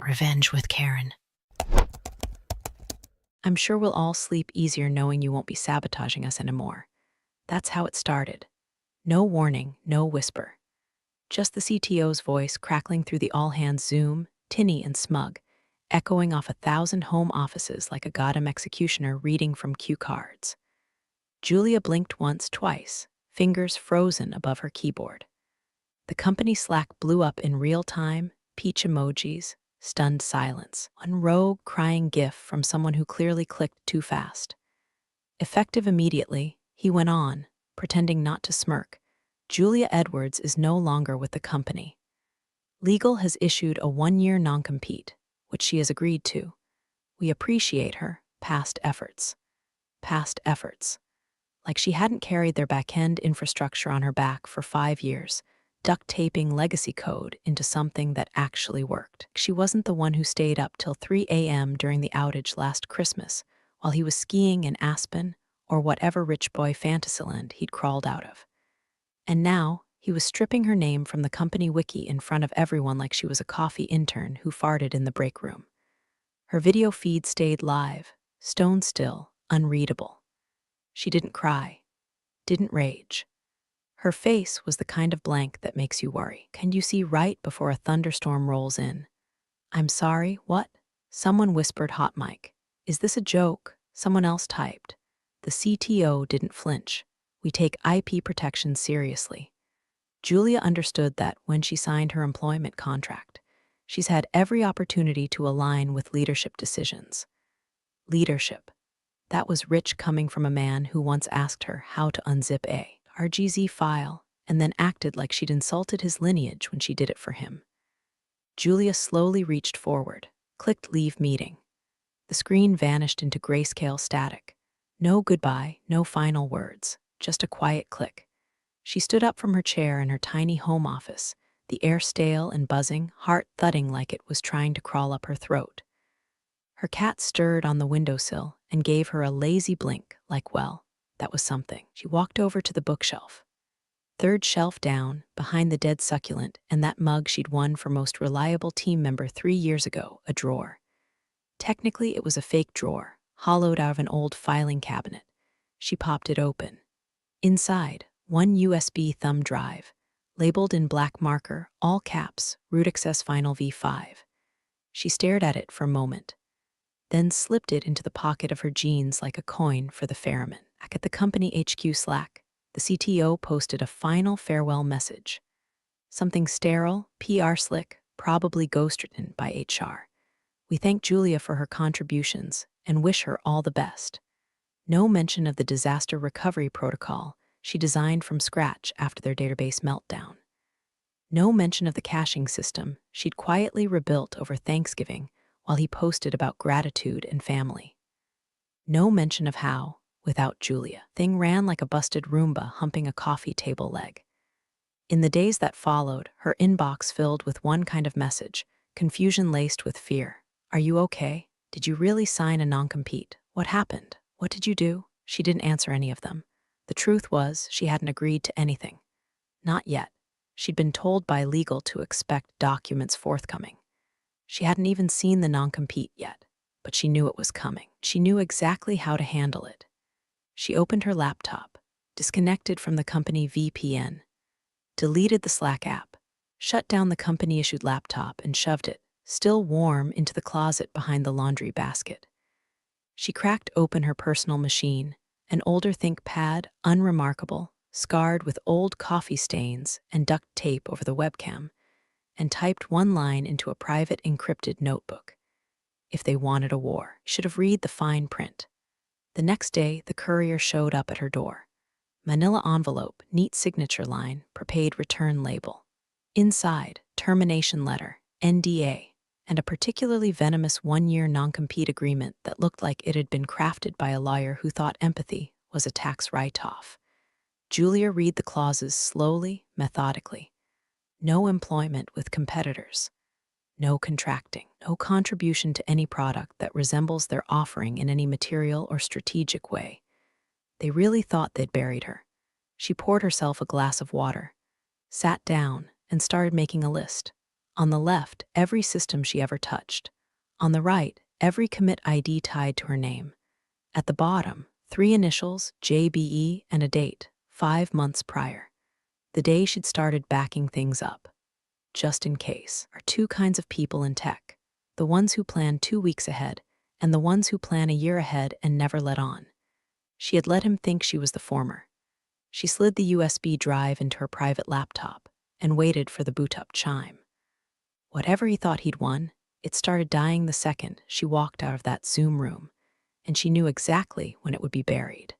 Revenge with Karen. I'm sure we'll all sleep easier knowing you won't be sabotaging us anymore. That's how it started. No warning, no whisper. Just the CTO's voice crackling through the all-hands Zoom, tinny and smug, echoing off 1,000 home offices like a goddamn executioner reading from cue cards. Julia blinked once, twice, fingers frozen above her keyboard. The company Slack blew up in real time, peach emojis, stunned silence, one rogue crying gif from someone who clearly clicked too fast. Effective immediately, he went on, pretending not to smirk. Julia Edwards is no longer with the company. Legal has issued a 1-year non-compete, which she has agreed to. We appreciate her past efforts. Past efforts. Like she hadn't carried their back-end infrastructure on her back for 5 years, duct taping legacy code into something that actually worked. She wasn't the one who stayed up till 3 a.m. during the outage last Christmas while he was skiing in Aspen or whatever rich boy fantasyland he'd crawled out of. And now, he was stripping her name from the company wiki in front of everyone like she was a coffee intern who farted in the break room. Her video feed stayed live, stone still, unreadable. She didn't cry, didn't rage. Her face was the kind of blank that makes you worry. Can you see right before a thunderstorm rolls in? I'm sorry, what? Someone whispered hot mic. Is this a joke? Someone else typed. The CTO didn't flinch. We take IP protection seriously. Julia understood that when she signed her employment contract, she's had every opportunity to align with leadership decisions. Leadership. That was rich coming from a man who once asked her how to unzip a RGZ file and then acted like she'd insulted his lineage when she did it for him. Julia slowly reached forward, clicked leave meeting. The screen vanished into grayscale static. No goodbye, no final words, just a quiet click. She stood up from her chair in her tiny home office, the air stale and buzzing, heart thudding like it was trying to crawl up her throat. Her cat stirred on the windowsill and gave her a lazy blink, like, well, that was something. She walked over to the bookshelf. Third shelf down, behind the dead succulent and that mug she'd won for most reliable team member 3 years ago, a drawer. Technically, it was a fake drawer, hollowed out of an old filing cabinet. She popped it open. Inside, one USB thumb drive, labeled in black marker, all caps, root access final V5. She stared at it for a moment, then slipped it into the pocket of her jeans like a coin for the ferryman. Back at the company HQ Slack, the CTO posted a final farewell message. Something sterile, PR slick, probably ghostwritten by HR. We thank Julia for her contributions and wish her all the best. No mention of the disaster recovery protocol she designed from scratch after their database meltdown. No mention of the caching system she'd quietly rebuilt over Thanksgiving while he posted about gratitude and family. No mention of how, without Julia, thing ran like a busted Roomba humping a coffee table leg. In the days that followed, her inbox filled with one kind of message, confusion laced with fear. Are you okay? Did you really sign a non-compete? What happened? What did you do? She didn't answer any of them. The truth was, she hadn't agreed to anything. Not yet. She'd been told by legal to expect documents forthcoming. She hadn't even seen the non-compete yet, but she knew it was coming. She knew exactly how to handle it. She opened her laptop, disconnected from the company VPN, deleted the Slack app, shut down the company-issued laptop and shoved it, still warm, into the closet behind the laundry basket. She cracked open her personal machine, an older ThinkPad, unremarkable, scarred with old coffee stains and duct tape over the webcam, and typed one line into a private encrypted notebook. If they wanted a war, should have read the fine print. The next day, the courier showed up at her door. Manila envelope, neat signature line, prepaid return label. Inside, termination letter, NDA, and a particularly venomous 1-year non-compete agreement that looked like it had been crafted by a lawyer who thought empathy was a tax write-off. Julia read the clauses slowly, methodically. No employment with competitors. No contracting. No contribution to any product that resembles their offering in any material or strategic way. They really thought they'd buried her. She poured herself a glass of water, sat down, and started making a list. On the left, every system she ever touched. On the right, every commit ID tied to her name. At the bottom, 3 initials, JBE, and a date, 5 months prior. The day she'd started backing things up. Just in case, are 2 kinds of people in tech: the ones who plan 2 weeks ahead, and the ones who plan a year ahead and never let on. She had let him think she was the former. She slid the USB drive into her private laptop and waited for the boot-up chime. Whatever he thought he'd won, it started dying the second she walked out of that Zoom room, and she knew exactly when it would be buried.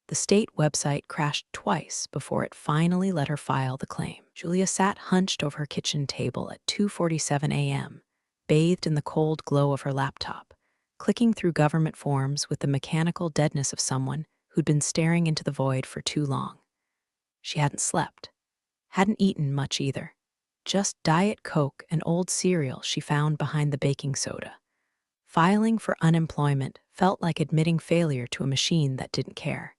The state website crashed twice before it finally let her file the claim. Julia sat hunched over her kitchen table at 2:47 a.m., bathed in the cold glow of her laptop, clicking through government forms with the mechanical deadness of someone who'd been staring into the void for too long. She hadn't slept, hadn't eaten much either. Just Diet Coke and old cereal she found behind the baking soda. Filing for unemployment felt like admitting failure to a machine that didn't care.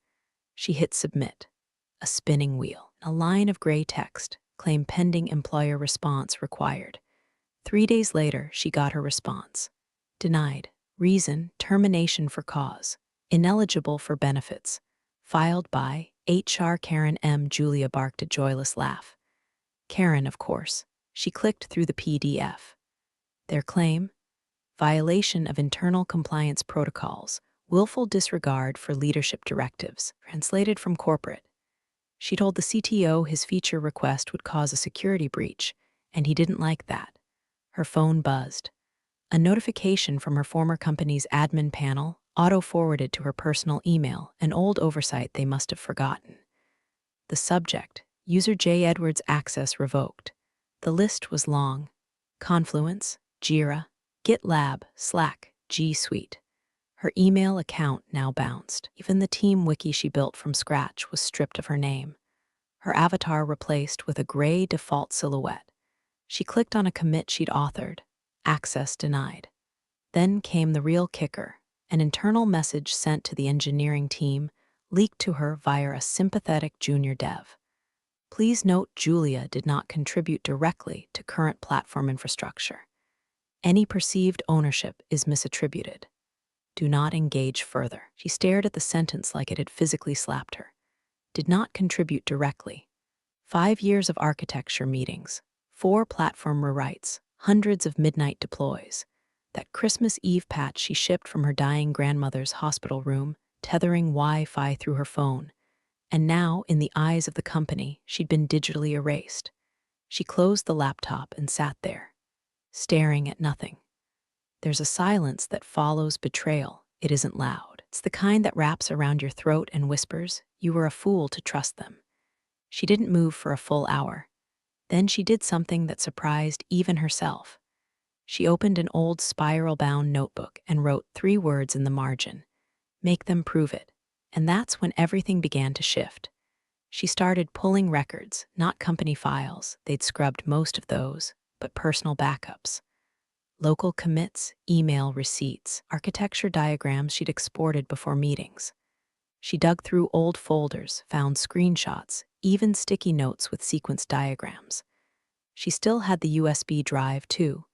She hit submit. A spinning wheel. A line of gray text. Claim pending employer response required. 3 days later, she got her response. Denied. Reason, termination for cause. Ineligible for benefits. Filed by HR Karen M. Julia barked a joyless laugh. Karen, of course. She clicked through the PDF. Their claim? Violation of internal compliance protocols. Willful disregard for leadership directives, translated from corporate. She told the CTO his feature request would cause a security breach, and he didn't like that. Her phone buzzed. A notification from her former company's admin panel auto-forwarded to her personal email, an old oversight they must have forgotten. The subject, user J. Edwards access revoked. The list was long. Confluence, Jira, GitLab, Slack, G Suite. Her email account now bounced. Even the team wiki she built from scratch was stripped of her name. Her avatar replaced with a gray default silhouette. She clicked on a commit she'd authored. Access denied. Then came the real kicker. An internal message sent to the engineering team leaked to her via a sympathetic junior dev. Please note Julia did not contribute directly to current platform infrastructure. Any perceived ownership is misattributed. Do not engage further. She stared at the sentence like it had physically slapped her. Did not contribute directly. 5 years of architecture meetings, 4 platform rewrites, hundreds of midnight deploys. That Christmas Eve patch she shipped from her dying grandmother's hospital room, tethering Wi-Fi through her phone. And now, in the eyes of the company, she'd been digitally erased. She closed the laptop and sat there, staring at nothing. There's a silence that follows betrayal. It isn't loud. It's the kind that wraps around your throat and whispers, you were a fool to trust them. She didn't move for a full hour. Then she did something that surprised even herself. She opened an old spiral-bound notebook and wrote 3 words in the margin. Make them prove it. And that's when everything began to shift. She started pulling records, not company files. They'd scrubbed most of those, but personal backups. Local commits, email receipts, architecture diagrams she'd exported before meetings. She dug through old folders, found screenshots, even sticky notes with sequence diagrams. She still had the USB drive, too.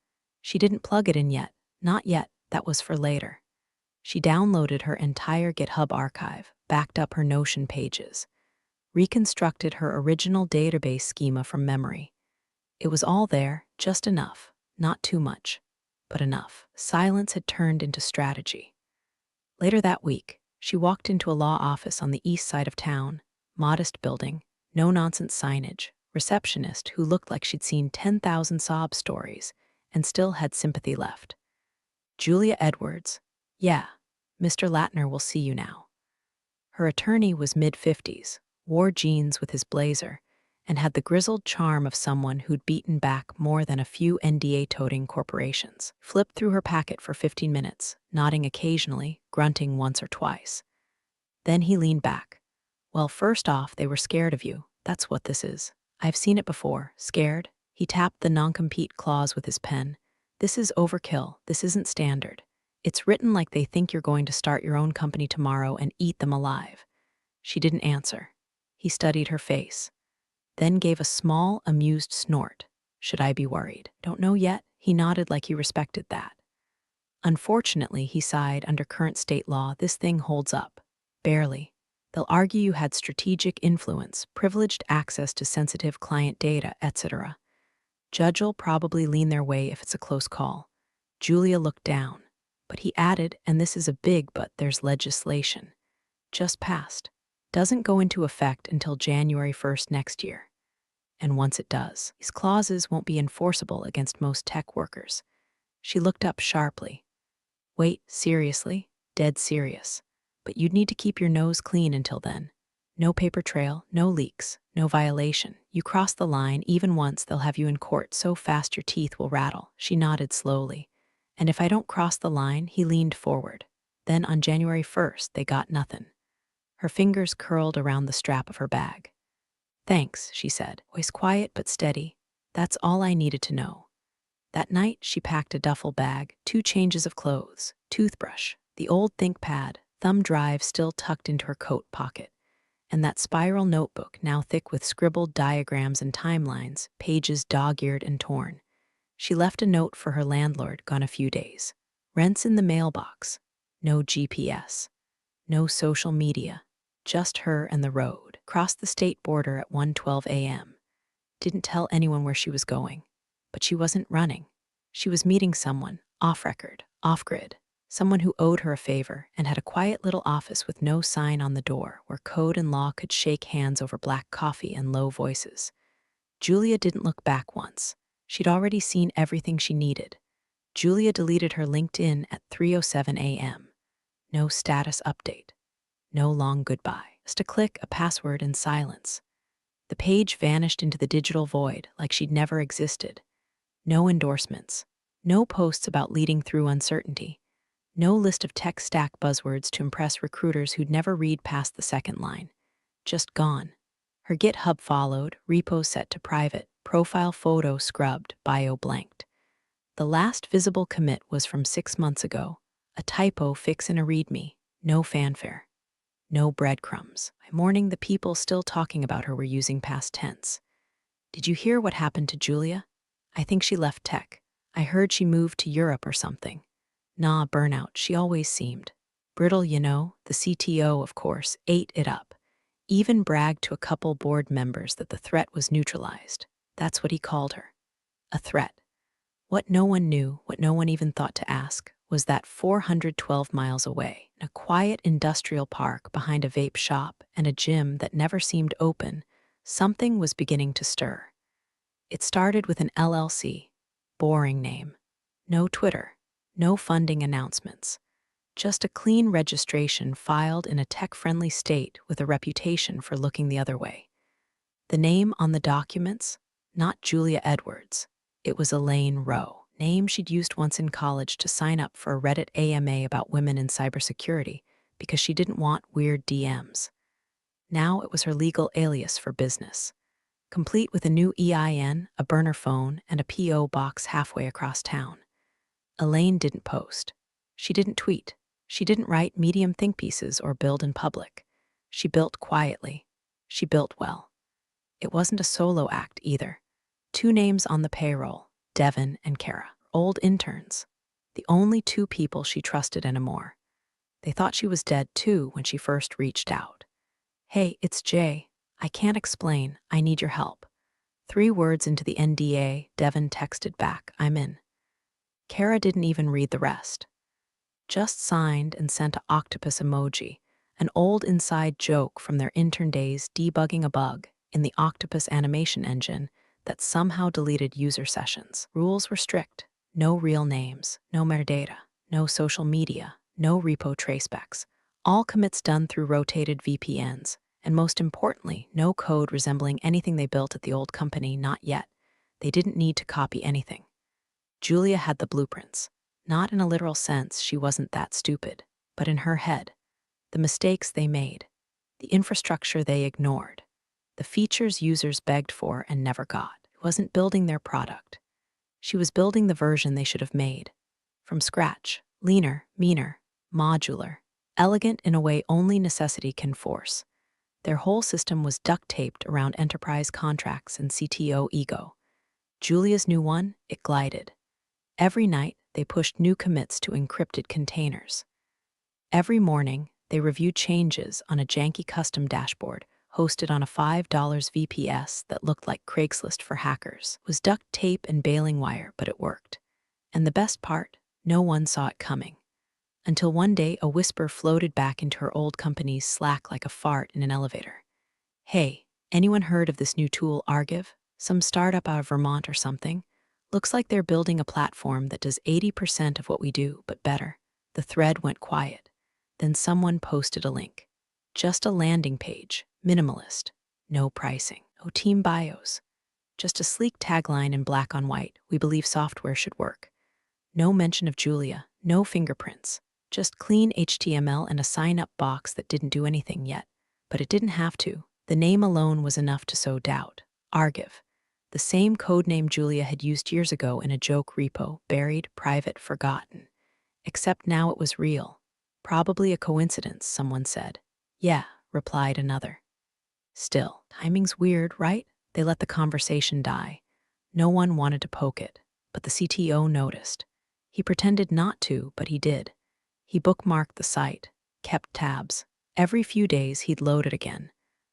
She didn't plug it in yet. Not yet. That was for later. She downloaded her entire GitHub archive, backed up her Notion pages, reconstructed her original database schema from memory. It was all there, just enough, not too much, but enough. Silence had turned into strategy. Later that week, she walked into a law office on the east side of town, modest building, no-nonsense signage, receptionist who looked like she'd seen 10,000 sob stories and still had sympathy left. Julia Edwards. Yeah, Mr. Latner will see you now. Her attorney was mid-50s, wore jeans with his blazer, and had the grizzled charm of someone who'd beaten back more than a few NDA-toting corporations. Flipped through her packet for 15 minutes, nodding occasionally, grunting once or twice. Then he leaned back. Well, first off, they were scared of you. That's what this is. I've seen it before. Scared? He tapped the non-compete clause with his pen. This is overkill. This isn't standard. It's written like they think you're going to start your own company tomorrow and eat them alive. She didn't answer. He studied her face, then gave a small, amused snort. Should I be worried? Don't know yet. He nodded like he respected that. Unfortunately, he sighed, under current state law, this thing holds up. Barely. They'll argue you had strategic influence, privileged access to sensitive client data, etc. Judge'll probably lean their way if it's a close call. Julia looked down. But he added, and this is a big but, there's legislation. Just passed. Doesn't go into effect until January 1st next year. And once it does, these clauses won't be enforceable against most tech workers. She looked up sharply. Wait, seriously? Dead serious. But you'd need to keep your nose clean until then. No paper trail, no leaks, no violation. You cross the line, even once, they'll have you in court so fast your teeth will rattle. She nodded slowly. And if I don't cross the line, he leaned forward. Then on January 1st, they got nothing. Her fingers curled around the strap of her bag. Thanks, she said, voice quiet but steady. That's all I needed to know. That night, she packed a duffel bag, 2 changes of clothes, toothbrush, the old ThinkPad, thumb drive still tucked into her coat pocket, and that spiral notebook now thick with scribbled diagrams and timelines, pages dog-eared and torn. She left a note for her landlord, gone a few days. Rent's in the mailbox. No GPS. No social media. Just her and the road. Crossed the state border at 1:12 a.m. Didn't tell anyone where she was going. But she wasn't running. She was meeting someone, off-record, off-grid, someone who owed her a favor and had a quiet little office with no sign on the door where code and law could shake hands over black coffee and low voices. Julia didn't look back once. She'd already seen everything she needed. Julia deleted her LinkedIn at 3:07 a.m. No status update. No long goodbye. Just a click, a password, and silence. The page vanished into the digital void like she'd never existed. No endorsements. No posts about leading through uncertainty. No list of tech stack buzzwords to impress recruiters who'd never read past the second line. Just gone. Her GitHub followed, repo set to private, profile photo scrubbed, bio blanked. The last visible commit was from 6 months ago, a typo fix in a README, no fanfare. No breadcrumbs. By morning, the people still talking about her were using past tense. Did you hear what happened to Julia? I think she left tech. I heard she moved to Europe or something. Nah, burnout, she always seemed. Brittle, you know, the CTO, of course, ate it up. Even bragged to a couple board members that the threat was neutralized. That's what he called her. A threat. What no one knew, what no one even thought to ask, was that 412 miles away, in a quiet industrial park behind a vape shop and a gym that never seemed open, something was beginning to stir. It started with an LLC. Boring name. No Twitter. No funding announcements. Just a clean registration filed in a tech-friendly state with a reputation for looking the other way. The name on the documents? Not Julia Edwards. It was Elaine Rowe, name she'd used once in college to sign up for a Reddit AMA about women in cybersecurity because she didn't want weird DMs. Now it was her legal alias for business, complete with a new EIN, a burner phone, and a P.O. box halfway across town. Elaine didn't post. She didn't tweet. She didn't write medium think pieces or build in public. She built quietly. She built well. It wasn't a solo act either. 2 names on the payroll, Devin and Kara, old interns. The only 2 people she trusted anymore. They thought she was dead too when she first reached out. Hey, it's Jay. I can't explain. I need your help. 3 words into the NDA, Devin texted back, I'm in. Kara didn't even read the rest. Just signed and sent an octopus emoji, an old inside joke from their intern days debugging a bug in the octopus animation engine that somehow deleted user sessions. Rules were strict. No real names, no metadata, no social media, no repo tracebacks. All commits done through rotated VPNs, and most importantly, no code resembling anything they built at the old company, not yet. They didn't need to copy anything. Julia had the blueprints. Not in a literal sense, she wasn't that stupid, but in her head. The mistakes they made, the infrastructure they ignored, the features users begged for and never got. It wasn't building their product. She was building the version they should have made. From scratch, leaner, meaner, modular, elegant in a way only necessity can force. Their whole system was duct-taped around enterprise contracts and CTO ego. Julia's new one, it glided. Every night, they pushed new commits to encrypted containers. Every morning, they reviewed changes on a janky custom dashboard hosted on a $5 VPS that looked like Craigslist for hackers. It was duct tape and baling wire, but it worked. And the best part, no one saw it coming. Until one day, a whisper floated back into her old company's Slack like a fart in an elevator. Hey, anyone heard of this new tool, Argive? Some startup out of Vermont or something? Looks like they're building a platform that does 80% of what we do, but better. The thread went quiet. Then someone posted a link. Just a landing page, minimalist, no pricing, no team bios. Just a sleek tagline in black on white, we believe software should work. No mention of Julia, no fingerprints. Just clean HTML and a sign-up box that didn't do anything yet. But it didn't have to. The name alone was enough to sow doubt. Argive. The same codename Julia had used years ago in a joke repo, buried, private, forgotten. Except now it was real. Probably a coincidence, someone said. Yeah, replied another. Still, timing's weird, right? They let the conversation die. No one wanted to poke it, but the CTO noticed. He pretended not to, but he did. He bookmarked the site, kept tabs. Every few days he'd load it again.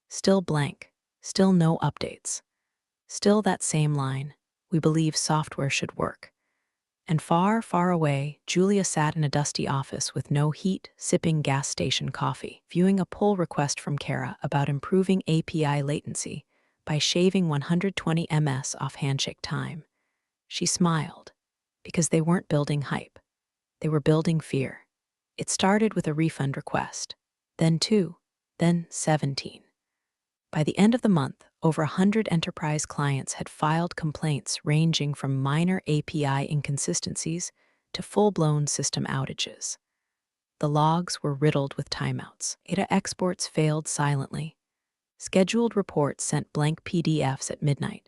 Still blank, still no updates. Still that same line, we believe software should work. And far, far away, Julia sat in a dusty office with no heat, sipping gas station coffee, viewing a pull request from Kara about improving API latency by shaving 120 ms off handshake time. She smiled, because they weren't building hype. They were building fear. It started with a refund request, then 2, then 17. By the end of the month, over 100 enterprise clients had filed complaints ranging from minor API inconsistencies to full-blown system outages. The logs were riddled with timeouts. Data exports failed silently. Scheduled reports sent blank PDFs at midnight.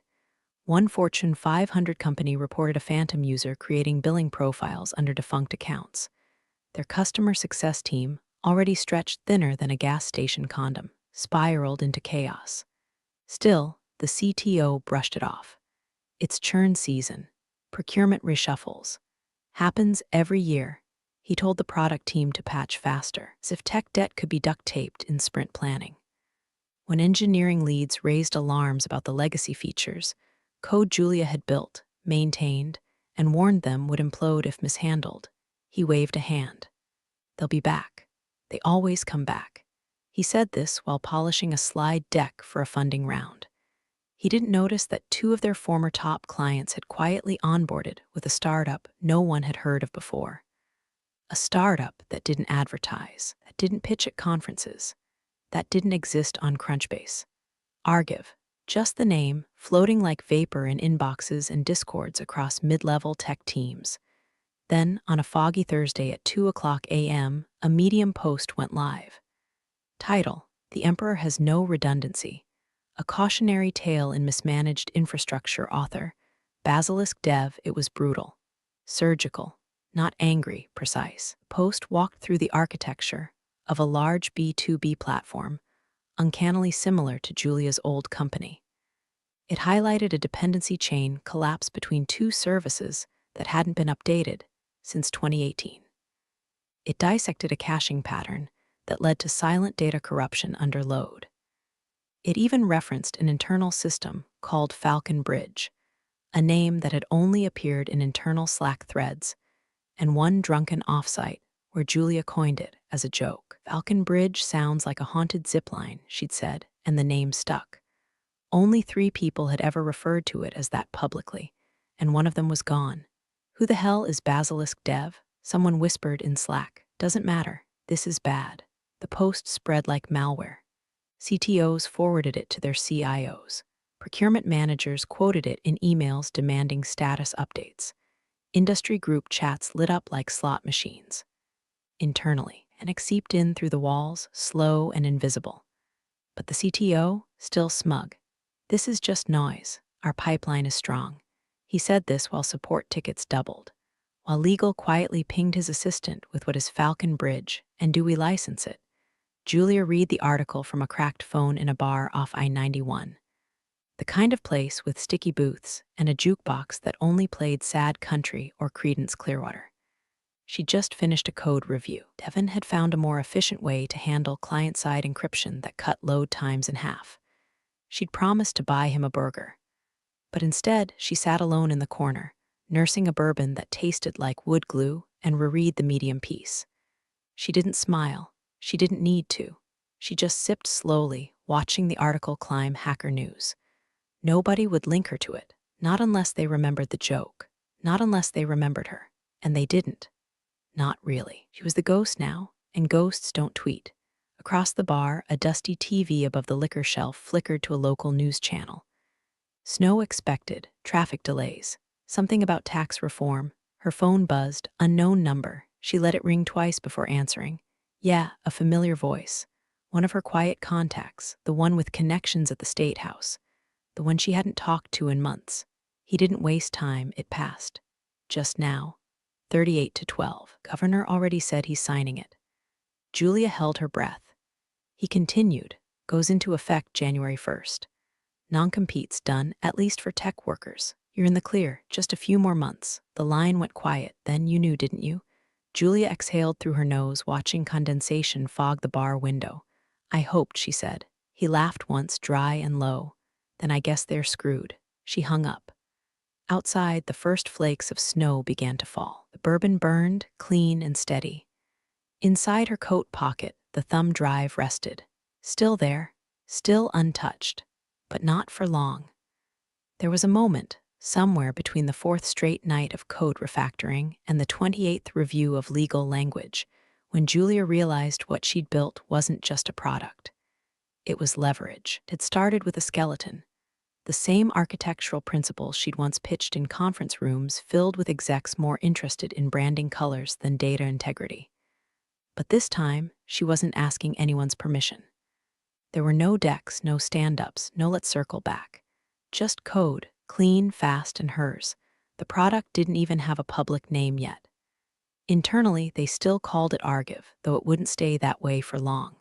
One Fortune 500 company reported a phantom user creating billing profiles under defunct accounts. Their customer success team, already stretched thinner than a gas station condom, spiraled into chaos. Still, the CTO brushed it off. It's churn season. Procurement reshuffles. Happens every year. He told the product team to patch faster, as if tech debt could be duct-taped in sprint planning. When engineering leads raised alarms about the legacy features, code Julia had built, maintained, and warned them would implode if mishandled, he waved a hand. They'll be back. They always come back. He said this while polishing a slide deck for a funding round. He didn't notice that 2 of their former top clients had quietly onboarded with a startup no one had heard of before. A startup that didn't advertise, that didn't pitch at conferences, that didn't exist on Crunchbase. Argive, just the name, floating like vapor in inboxes and discords across mid-level tech teams. Then, on a foggy Thursday at 2:00 a.m., a Medium post went live. Title: The Emperor Has No Redundancy. A cautionary tale in mismanaged infrastructure. Author: Basilisk Dev. It was brutal. Surgical. Not angry, precise. Post walked through the architecture of a large B2B platform, uncannily similar to Julia's old company. It highlighted a dependency chain collapse between 2 services that hadn't been updated since 2018. It dissected a caching pattern that led to silent data corruption under load. It even referenced an internal system called Falcon Bridge, a name that had only appeared in internal Slack threads, and one drunken offsite where Julia coined it as a joke. Falcon Bridge sounds like a haunted zipline, she'd said, and the name stuck. Only 3 people had ever referred to it as that publicly, and one of them was gone. Who the hell is Basilisk Dev? Someone whispered in Slack. Doesn't matter. This is bad. The post spread like malware. CTOs forwarded it to their CIOs. Procurement managers quoted it in emails demanding status updates. Industry group chats lit up like slot machines. Internally, panic seeped in through the walls, slow and invisible. But the CTO, still smug. This is just noise. Our pipeline is strong. He said this while support tickets doubled. While legal quietly pinged his assistant with what is Falcon Bridge and do we license it? Julia read the article from a cracked phone in a bar off I-91. The kind of place with sticky booths and a jukebox that only played sad country or Creedence Clearwater. She just finished a code review. Devin had found a more efficient way to handle client-side encryption that cut load times in half. She'd promised to buy him a burger. But instead, she sat alone in the corner, nursing a bourbon that tasted like wood glue, and reread the medium piece. She didn't smile. She didn't need to. She just sipped slowly, watching the article climb Hacker News. Nobody would link her to it, not unless they remembered the joke, not unless they remembered her. And they didn't. Not really. She was the ghost now, and ghosts don't tweet. Across the bar, a dusty TV above the liquor shelf flickered to a local news channel. Snow expected, traffic delays, something about tax reform. Her phone buzzed, unknown number. She let it ring twice before answering. Yeah, a familiar voice. One of her quiet contacts, the one with connections at the State House. The one she hadn't talked to in months. He didn't waste time, it passed. Just now. 38-12. Governor already said he's signing it. Julia held her breath. He continued. Goes into effect January 1st. Non-compete's done, at least for tech workers. You're in the clear, just a few more months. The line went quiet, then you knew, didn't you? Julia exhaled through her nose, watching condensation fog the bar window. I hoped, she said. He laughed once, dry and low. Then I guess they're screwed. She hung up. Outside, the first flakes of snow began to fall. The bourbon burned, clean and steady. Inside her coat pocket, the thumb drive rested. Still there, still untouched, but not for long. There was a moment, somewhere between the fourth straight night of code refactoring and the 28th review of legal language, when Julia realized what she'd built wasn't just a product. It was leverage. It started with a skeleton. The same architectural principles she'd once pitched in conference rooms filled with execs more interested in branding colors than data integrity. But this time, she wasn't asking anyone's permission. There were no decks, no stand-ups, no let's circle back. Just code, clean, fast, and hers. The product didn't even have a public name yet. Internally, they still called it Argive, though it wouldn't stay that way for long.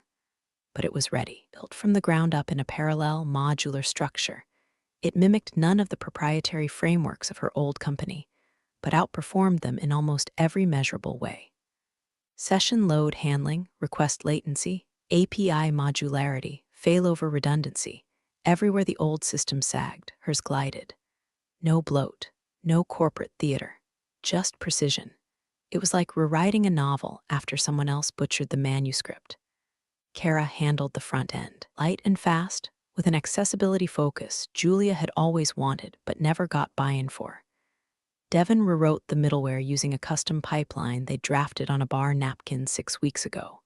But it was ready, built from the ground up in a parallel, modular structure. It mimicked none of the proprietary frameworks of her old company, but outperformed them in almost every measurable way. Session load handling, request latency, API modularity, failover redundancy. Everywhere the old system sagged, hers glided. No bloat, no corporate theater, just precision. It was like rewriting a novel after someone else butchered the manuscript. Kara handled the front end, light and fast, with an accessibility focus Julia had always wanted but never got buy-in for. Devin rewrote the middleware using a custom pipeline they drafted on a bar napkin 6 weeks ago.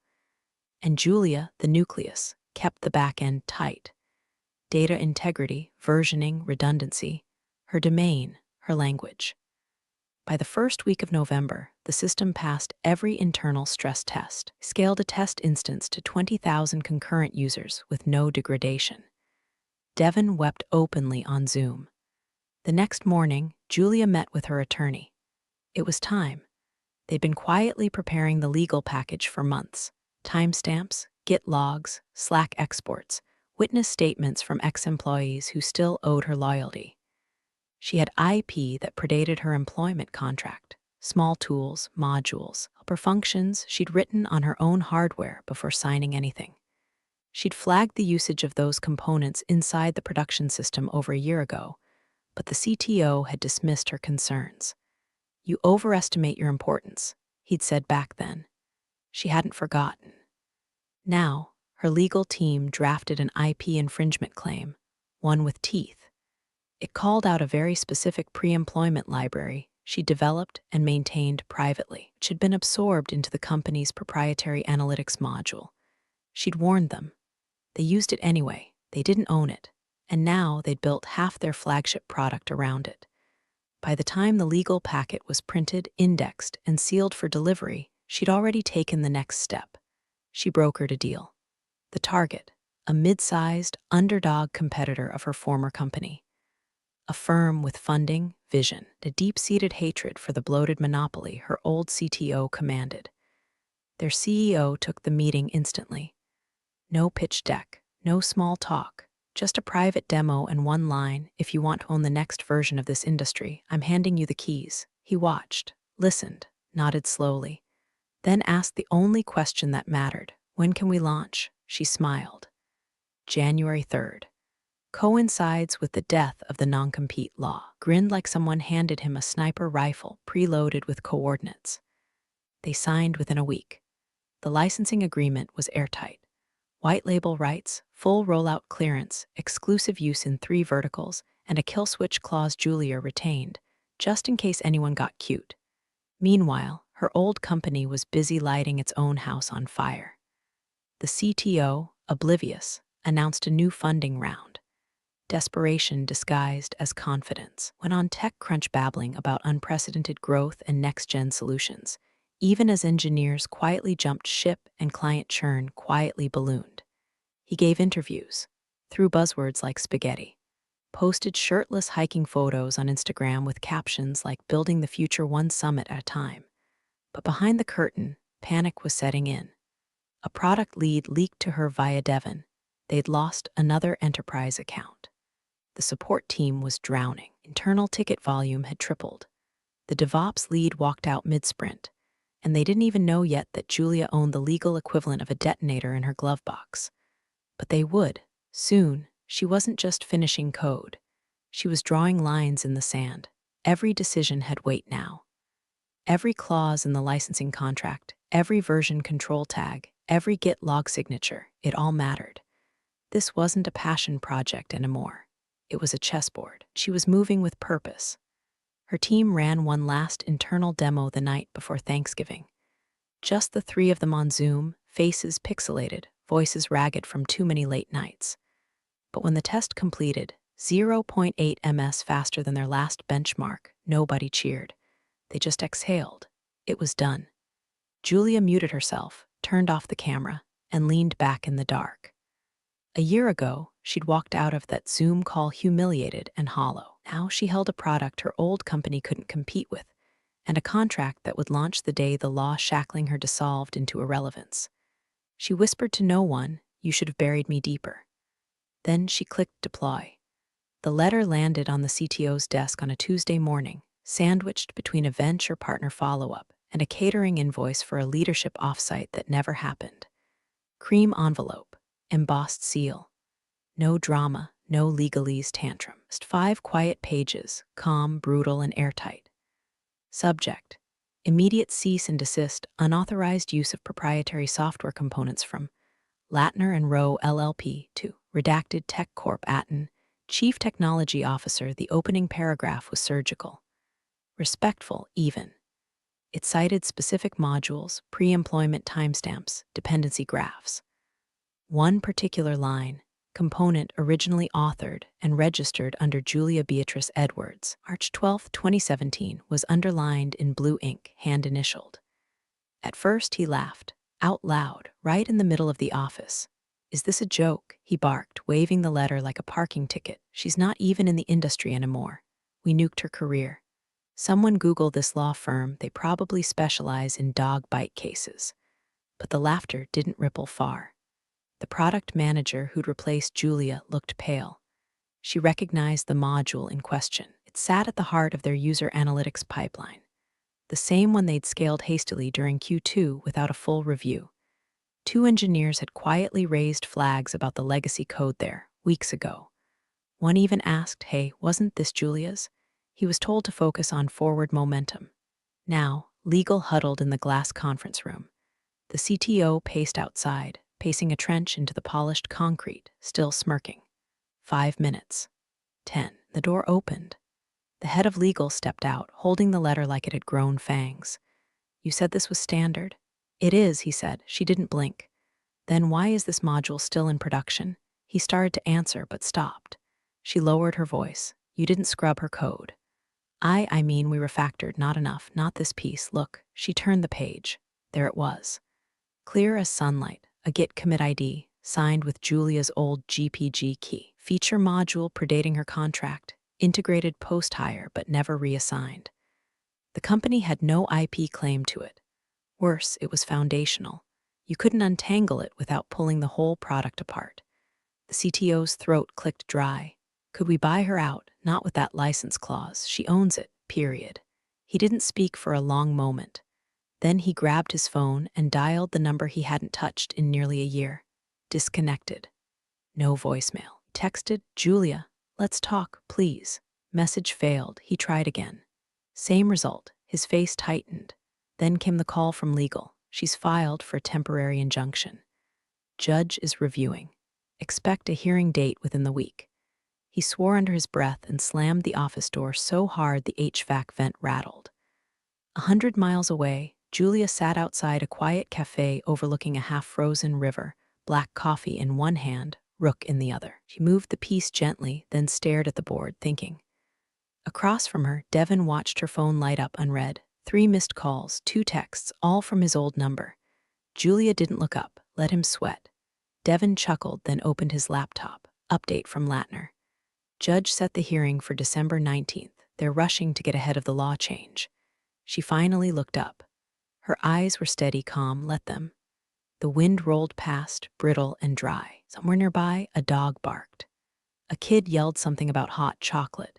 And Julia, the nucleus, kept the back end tight. Data integrity, versioning, redundancy, her domain, her language. By the first week of November, the system passed every internal stress test, scaled a test instance to 20,000 concurrent users with no degradation. Devin wept openly on Zoom. The next morning, Julia met with her attorney. It was time. They'd been quietly preparing the legal package for months. Timestamps, Git logs, Slack exports, witness statements from ex-employees who still owed her loyalty. She had IP that predated her employment contract, small tools, modules, helper functions she'd written on her own hardware before signing anything. She'd flagged the usage of those components inside the production system over a year ago, but the CTO had dismissed her concerns. You overestimate your importance, he'd said back then. She hadn't forgotten. Now, her legal team drafted an IP infringement claim, one with teeth. It called out a very specific pre-employment library she developed and maintained privately, which had been absorbed into the company's proprietary analytics module. She'd warned them. They used it anyway, they didn't own it, and now they'd built half their flagship product around it. By the time the legal packet was printed, indexed, and sealed for delivery, she'd already taken the next step. She brokered a deal. The target, a mid-sized, underdog competitor of her former company. A firm with funding, vision, a deep-seated hatred for the bloated monopoly her old CTO commanded. Their CEO took the meeting instantly. No pitch deck, no small talk, Just a private demo and one line: if you want to own the next version of this industry, I'm handing you the keys. He watched, listened, nodded slowly, then asked the only question that mattered: when can we launch? She smiled. January 3rd. Coincides with the death of the non-compete law. Grinned like someone handed him a sniper rifle preloaded with coordinates. They signed within a week. The licensing agreement was airtight. White label rights, full rollout clearance, exclusive use in 3 verticals, and a kill switch clause Julia retained, just in case anyone got cute. Meanwhile, her old company was busy lighting its own house on fire. The CTO, oblivious, announced a new funding round. Desperation disguised as confidence went on TechCrunch babbling about unprecedented growth and next-gen solutions, even as engineers quietly jumped ship and client churn quietly ballooned. He gave interviews, threw buzzwords like spaghetti, posted shirtless hiking photos on Instagram with captions like "building the future one summit at a time." But behind the curtain, panic was setting in. A product lead leaked to her via Devon. They'd lost another enterprise account. The support team was drowning. Internal ticket volume had tripled. The DevOps lead walked out mid-sprint, and they didn't even know yet that Julia owned the legal equivalent of a detonator in her glove box. But they would. Soon, she wasn't just finishing code. She was drawing lines in the sand. Every decision had weight now. Every clause in the licensing contract, every version control tag, every Git log signature, it all mattered. This wasn't a passion project anymore. It was a chessboard. She was moving with purpose. Her team ran one last internal demo the night before Thanksgiving. Just the 3 of them on Zoom, faces pixelated, voices ragged from too many late nights. But when the test completed, 0.8 ms faster than their last benchmark, nobody cheered. They just exhaled. It was done. Julia muted herself, turned off the camera, and leaned back in the dark. A year ago, she'd walked out of that Zoom call humiliated and hollow. Now she held a product her old company couldn't compete with, and a contract that would launch the day the law shackling her dissolved into irrelevance. She whispered to no one, "You should have buried me deeper." Then she clicked deploy. The letter landed on the CTO's desk on a Tuesday morning, sandwiched between a venture partner follow-up and a catering invoice for a leadership offsite that never happened. Cream envelope, embossed seal. No drama, no legalese tantrum. Just 5 quiet pages, calm, brutal, and airtight. Subject: immediate cease and desist unauthorized use of proprietary software components from Latner and Rowe LLP to Redacted Tech Corp. Atten, Chief Technology Officer. The opening paragraph was surgical. Respectful, even. It cited specific modules, pre-employment timestamps, dependency graphs. One particular line, component originally authored and registered under Julia Beatrice Edwards, March 12, 2017, was underlined in blue ink, hand-initialed. At first, he laughed, out loud, right in the middle of the office. "Is this a joke?" he barked, waving the letter like a parking ticket. "She's not even in the industry anymore. We nuked her career. Someone Google this law firm, they probably specialize in dog bite cases." But the laughter didn't ripple far. The product manager who'd replaced Julia looked pale. She recognized the module in question. It sat at the heart of their user analytics pipeline, the same one they'd scaled hastily during Q2 without a full review. 2 engineers had quietly raised flags about the legacy code there, weeks ago. One even asked, "Hey, wasn't this Julia's?" He was told to focus on forward momentum. Now, legal huddled in the glass conference room. The CTO paced outside, pacing a trench into the polished concrete, still smirking. 5 minutes. 10. The door opened. The head of legal stepped out, holding the letter like it had grown fangs. "You said this was standard?" "It is," he said. She didn't blink. "Then why is this module still in production?" He started to answer, but stopped. She lowered her voice. "You didn't scrub her code." I mean we refactored, not enough, not this piece. Look." She turned the page. There it was. Clear as sunlight, a Git commit ID, signed with Julia's old GPG key. Feature module predating her contract, integrated post-hire but never reassigned. The company had no IP claim to it. Worse, it was foundational. You couldn't untangle it without pulling the whole product apart. The CTO's throat clicked dry. Could we buy her out? Not with that license clause. She owns it, period. He didn't speak for a long moment. Then he grabbed his phone and dialed the number he hadn't touched in nearly a year. Disconnected. No voicemail. Texted, Julia, let's talk, please. Message failed. He tried again. Same result. His face tightened. Then came the call from legal. She's filed for a temporary injunction. Judge is reviewing. Expect a hearing date within the week. He swore under his breath and slammed the office door so hard the HVAC vent rattled. 100 miles away, Julia sat outside a quiet cafe overlooking a half-frozen river, black coffee in one hand, rook in the other. She moved the piece gently, then stared at the board, thinking. Across from her, Devin watched her phone light up unread. 3 missed calls, 2 texts, all from his old number. Julia didn't look up, let him sweat. Devin chuckled, then opened his laptop. Update from Latner. Judge set the hearing for December 19th. They're rushing to get ahead of the law change. She finally looked up. Her eyes were steady, calm, let them. The wind rolled past, brittle and dry. Somewhere nearby, a dog barked. A kid yelled something about hot chocolate.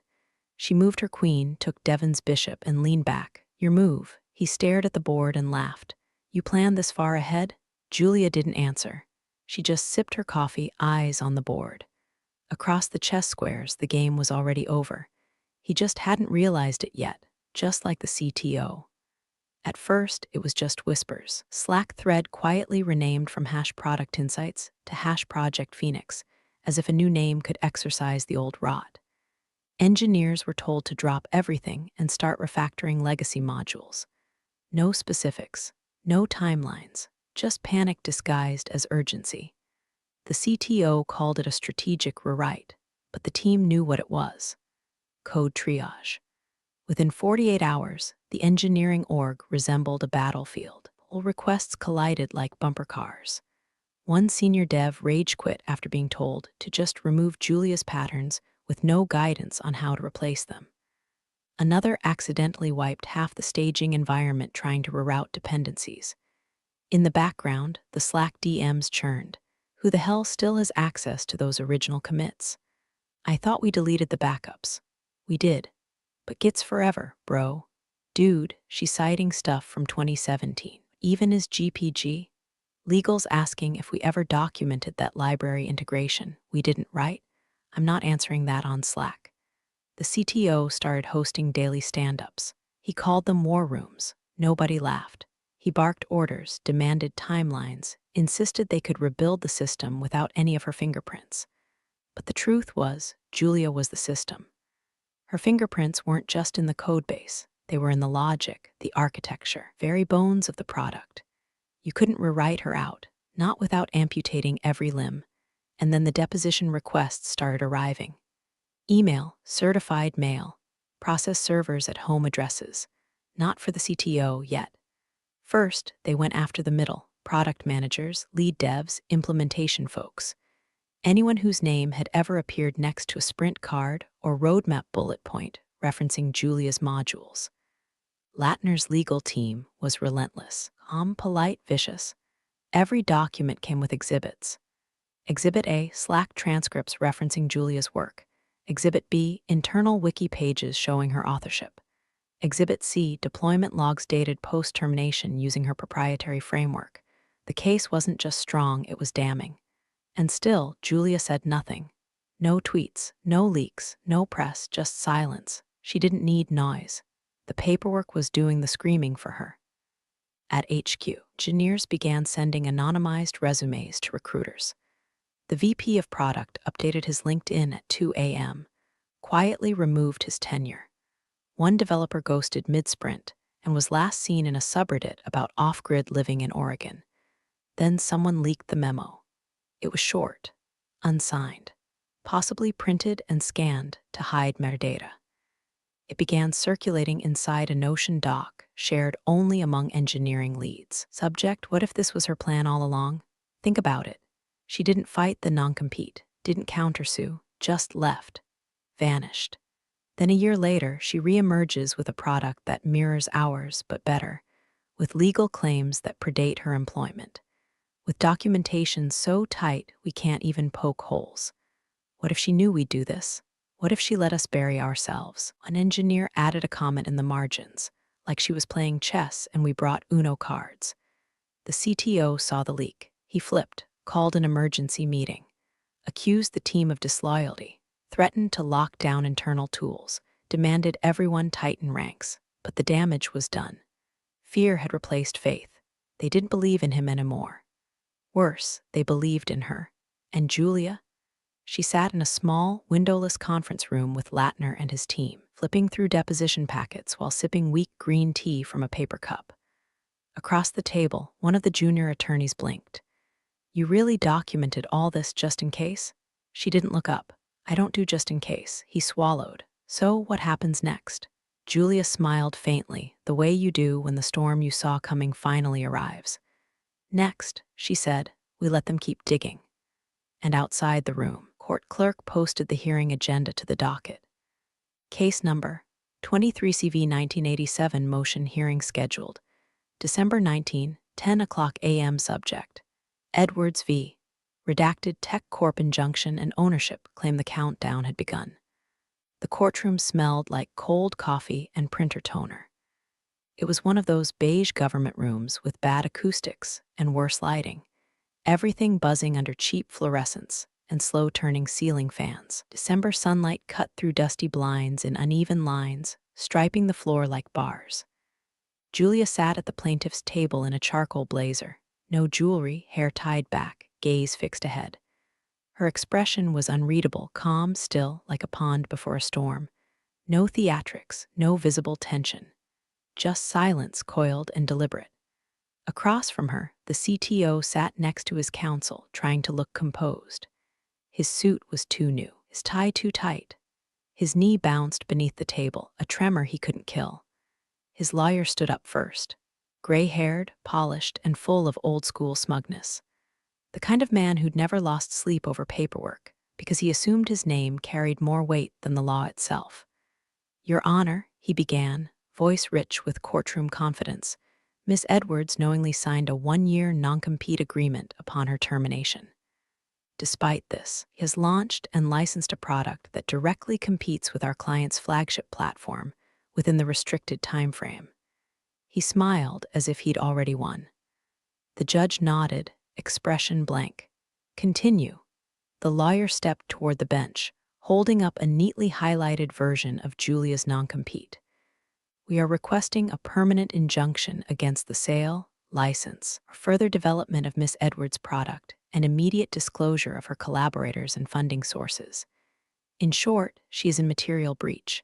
She moved her queen, took Devin's bishop, and leaned back. Your move. He stared at the board and laughed. You planned this far ahead? Julia didn't answer. She just sipped her coffee, eyes on the board. Across the chess squares, the game was already over. He just hadn't realized it yet, just like the CTO. At first, it was just whispers. Slack thread quietly renamed from Hash Product Insights to Hash Project Phoenix, as if a new name could exorcise the old rot. Engineers were told to drop everything and start refactoring legacy modules. No specifics, no timelines, just panic disguised as urgency. The CTO called it a strategic rewrite, but the team knew what it was. Code triage. Within 48 hours, the engineering org resembled a battlefield. Pull requests collided like bumper cars. One senior dev rage quit after being told to just remove Julia's patterns with no guidance on how to replace them. Another accidentally wiped half the staging environment trying to reroute dependencies. In the background, the Slack DMs churned. Who the hell still has access to those original commits? I thought we deleted the backups. We did. But Git's forever, bro. Dude, she's citing stuff from 2017. Even as GPG. Legal's asking if we ever documented that library integration. We didn't, right? I'm not answering that on Slack. The CTO started hosting daily stand-ups. He called them war rooms. Nobody laughed. He barked orders, demanded timelines, insisted they could rebuild the system without any of her fingerprints. But the truth was, Julia was the system. Her fingerprints weren't just in the codebase. They were in the logic, the architecture, very bones of the product. You couldn't rewrite her out, not without amputating every limb. And then the deposition requests started arriving. Email, certified mail, process servers at home addresses. Not for the CTO yet. First, they went after the middle, product managers, lead devs, implementation folks. Anyone whose name had ever appeared next to a sprint card or roadmap bullet point referencing Julia's modules. Latner's legal team was relentless, calm, polite, vicious. Every document came with exhibits. Exhibit A, Slack transcripts referencing Julia's work. Exhibit B, internal wiki pages showing her authorship. Exhibit C, deployment logs dated post-termination using her proprietary framework. The case wasn't just strong, it was damning. And still, Julia said nothing. No tweets, no leaks, no press, just silence. She didn't need noise. The paperwork was doing the screaming for her. At HQ, engineers began sending anonymized resumes to recruiters. The VP of product updated his LinkedIn at 2 a.m., quietly removed his tenure. One developer ghosted mid-sprint and was last seen in a subreddit about off-grid living in Oregon. Then someone leaked the memo. It was short, unsigned, possibly printed and scanned to hide metadata. It began circulating inside a Notion doc, shared only among engineering leads. Subject, what if this was her plan all along? Think about it. She didn't fight the non-compete, didn't countersue, just left, vanished. Then a year later, she reemerges with a product that mirrors ours, but better, with legal claims that predate her employment. with documentation so tight we can't even poke holes. What if she knew we'd do this? What if she let us bury ourselves? An engineer added a comment in the margins, like she was playing chess and we brought Uno cards. The CTO saw the leak. He flipped, called an emergency meeting, accused the team of disloyalty, threatened to lock down internal tools, demanded everyone tighten ranks. But the damage was done. Fear had replaced faith. They didn't believe in him anymore. Worse, they believed in her. And Julia? She sat in a small, windowless conference room with Latner and his team, flipping through deposition packets while sipping weak green tea from a paper cup. Across the table, one of the junior attorneys blinked. "You really documented all this just in case?" She didn't look up. "I don't do just in case," he swallowed. "So what happens next?" Julia smiled faintly, the way you do when the storm you saw coming finally arrives. "Next," she said, "we let them keep digging." And outside the room, court clerk posted the hearing agenda to the docket. Case number 23CV 1987 motion hearing scheduled. December 19, 10 o'clock a.m. Subject. Edwards v. Redacted Tech Corp injunction and ownership claim the countdown had begun. The courtroom smelled like cold coffee and printer toner. It was one of those beige government rooms with bad acoustics and worse lighting, everything buzzing under cheap fluorescents and slow-turning ceiling fans. December sunlight cut through dusty blinds in uneven lines, striping the floor like bars. Julia sat at the plaintiff's table in a charcoal blazer, no jewelry, hair tied back, gaze fixed ahead. Her expression was unreadable, calm, still, like a pond before a storm. No theatrics, no visible tension. Just silence, coiled and deliberate. Across from her, the CTO sat next to his counsel, trying to look composed. His suit was too new, his tie too tight. His knee bounced beneath the table, a tremor he couldn't kill. His lawyer stood up first, gray-haired, polished, and full of old-school smugness. The kind of man who'd never lost sleep over paperwork, because he assumed his name carried more weight than the law itself. "Your Honor," he began, voice rich with courtroom confidence, "Miss Edwards knowingly signed a 1-year non-compete agreement upon her termination. Despite this, he has launched and licensed a product that directly competes with our client's flagship platform within the restricted time frame." He smiled as if he'd already won. The judge nodded, expression blank. "Continue." The lawyer stepped toward the bench, holding up a neatly highlighted version of Julia's non-compete. "We are requesting a permanent injunction against the sale, license, or further development of Miss Edwards' product and immediate disclosure of her collaborators and funding sources. In short, she is in material breach."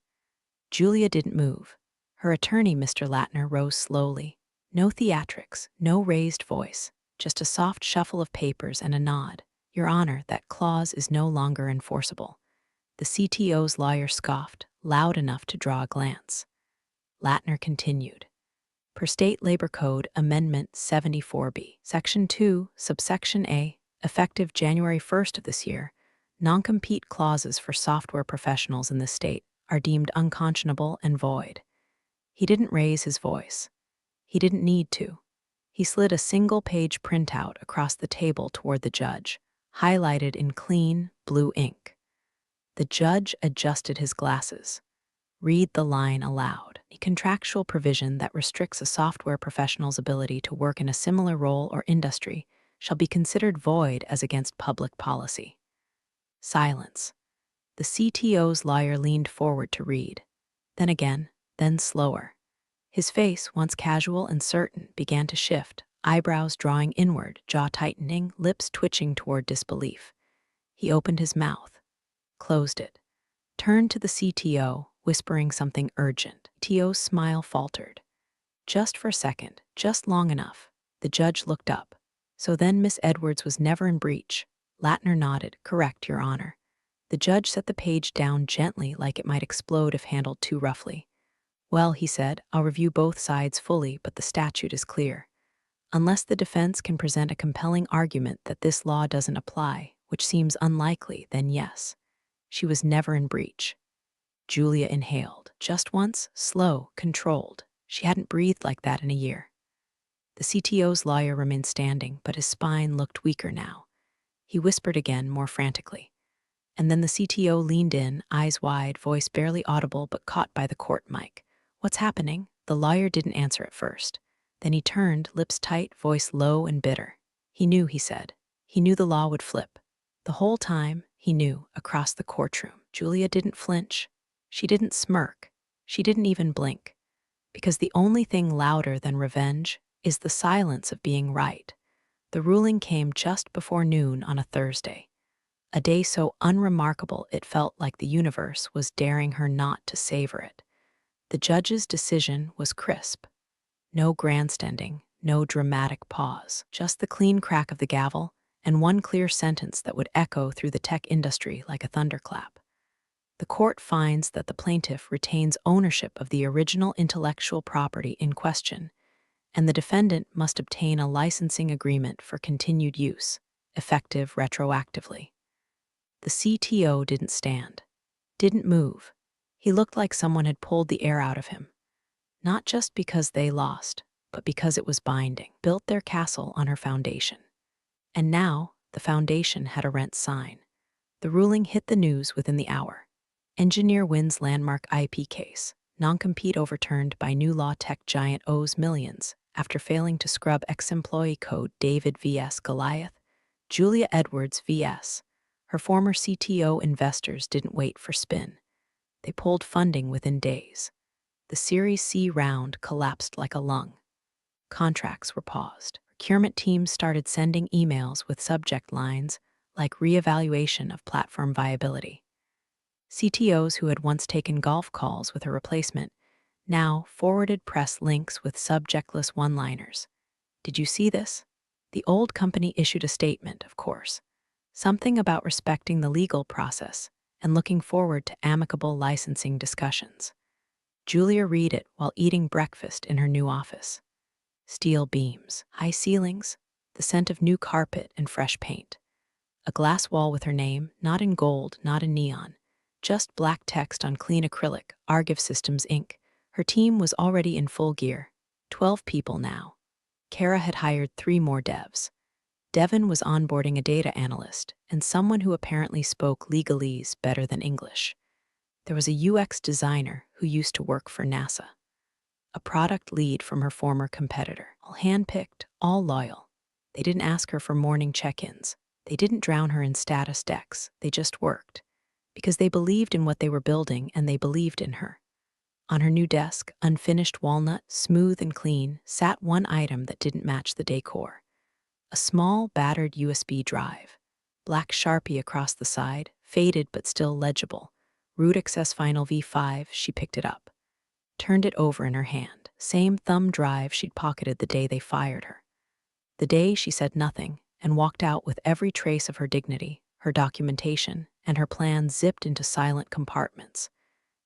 Julia didn't move. Her attorney, Mr. Latner, rose slowly. No theatrics, no raised voice, just a soft shuffle of papers and a nod. "Your Honor, that clause is no longer enforceable." The CTO's lawyer scoffed, loud enough to draw a glance. Latner continued. "Per State Labor Code Amendment 74B, Section 2, Subsection A, effective January 1st of this year, non-compete clauses for software professionals in the state are deemed unconscionable and void." He didn't raise his voice. He didn't need to. He slid a single-page printout across the table toward the judge, highlighted in clean, blue ink. The judge adjusted his glasses. "Read the line aloud. A contractual provision that restricts a software professional's ability to work in a similar role or industry shall be considered void as against public policy." Silence. The CTO's lawyer leaned forward to read. Then again, then slower. His face, once casual and certain, began to shift, eyebrows drawing inward, jaw tightening, lips twitching toward disbelief. He opened his mouth, closed it, turned to the CTO, whispering something urgent. CTO's smile faltered. Just for a second, just long enough. The judge looked up. "So then Miss Edwards was never in breach." Latner nodded. "Correct, Your Honor." The judge set the page down gently, like it might explode if handled too roughly. "Well," he said, "I'll review both sides fully, but the statute is clear. Unless the defense can present a compelling argument that this law doesn't apply, which seems unlikely, then yes, she was never in breach." Julia inhaled. Just once, slow, controlled. She hadn't breathed like that in a year. The CTO's lawyer remained standing, but his spine looked weaker now. He whispered again, more frantically. And then the CTO leaned in, eyes wide, voice barely audible but caught by the court mic. "What's happening?" The lawyer didn't answer at first. Then he turned, lips tight, voice low and bitter. He knew, he said. He knew the law would flip. The whole time, he knew, across the courtroom. Julia didn't flinch. She didn't smirk. She didn't even blink. Because the only thing louder than revenge is the silence of being right. The ruling came just before noon on a Thursday. A day so unremarkable it felt like the universe was daring her not to savor it. The judge's decision was crisp. No grandstanding, no dramatic pause, just the clean crack of the gavel and one clear sentence that would echo through the tech industry like a thunderclap. The court finds that the plaintiff retains ownership of the original intellectual property in question, and the defendant must obtain a licensing agreement for continued use, effective retroactively. The CTO didn't stand, didn't move. He looked like someone had pulled the air out of him. Not just because they lost, but because it was binding, built their castle on her foundation. And now, the foundation had a rent sign. The ruling hit the news within the hour. Engineer wins landmark IP case. Non-compete overturned by new law tech giant owes millions after failing to scrub ex-employee code David vs. Goliath. Julia Edwards vs. Her former CTO investors didn't wait for spin. They pulled funding within days. The Series C round collapsed like a lung. Contracts were paused. Procurement teams started sending emails with subject lines like reevaluation of platform viability. CTOs who had once taken golf calls with her replacement now forwarded press links with subjectless one-liners. "Did you see this?" The old company issued a statement, of course. Something about respecting the legal process and looking forward to amicable licensing discussions. Julia read it while eating breakfast in her new office. Steel beams, high ceilings, the scent of new carpet and fresh paint. A glass wall with her name, not in gold, not in neon, just black text on clean acrylic, Argiv Systems Inc. Her team was already in full gear, 12 people now. Kara had hired 3 more devs. Devin was onboarding a data analyst and someone who apparently spoke legalese better than English. There was a UX designer who used to work for NASA. A product lead from her former competitor, all handpicked, all loyal. They didn't ask her for morning check-ins. They didn't drown her in status decks. They just worked. Because they believed in what they were building and they believed in her. On her new desk, unfinished walnut, smooth and clean, sat one item that didn't match the decor. A small, battered USB drive. Black Sharpie across the side, faded but still legible. Root Access Final V5, she picked it up. Turned it over in her hand. Same thumb drive she'd pocketed the day they fired her. The day she said nothing and walked out with every trace of her dignity, her documentation, and her plans zipped into silent compartments.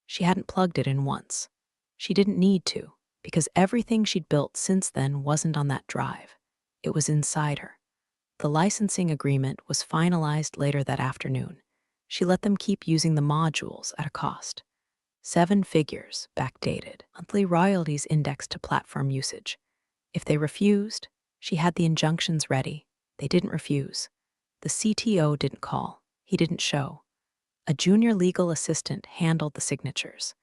She hadn't plugged it in once. She didn't need to, because everything she'd built since then wasn't on that drive. It was inside her. The licensing agreement was finalized later that afternoon. She let them keep using the modules at a cost. 7 figures, backdated, monthly royalties indexed to platform usage. If they refused, she had the injunctions ready. They didn't refuse. The CTO didn't call. He didn't show. A junior legal assistant handled the signatures.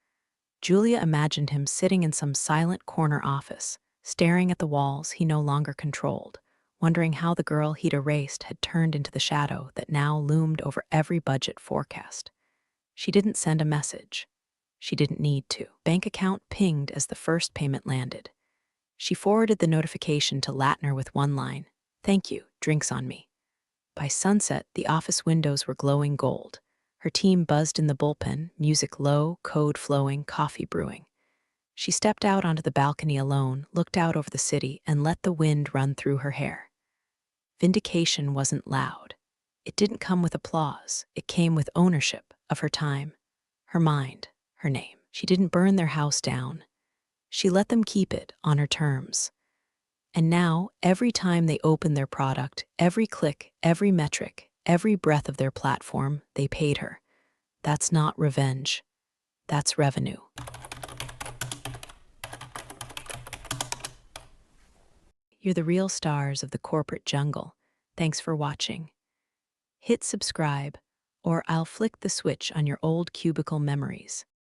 Julia imagined him sitting in some silent corner office, staring at the walls he no longer controlled, wondering how the girl he'd erased had turned into the shadow that now loomed over every budget forecast. She didn't send a message. She didn't need to. Bank account pinged as the first payment landed. She forwarded the notification to Latner with one line, "Thank you, drinks on me." By sunset, the office windows were glowing gold. Her team buzzed in the bullpen, music low, code flowing, coffee brewing. She stepped out onto the balcony alone, looked out over the city, and let the wind run through her hair. Vindication wasn't loud. It didn't come with applause. It came with ownership of her time, her mind, her name. She didn't burn their house down. She let them keep it on her terms. And now, every time they opened their product, every click, every metric, every breath of their platform, they paid her. That's not revenge. That's revenue. you're the real stars of the corporate jungle. Thanks for watching. Hit subscribe, or I'll flick the switch on your old cubicle memories.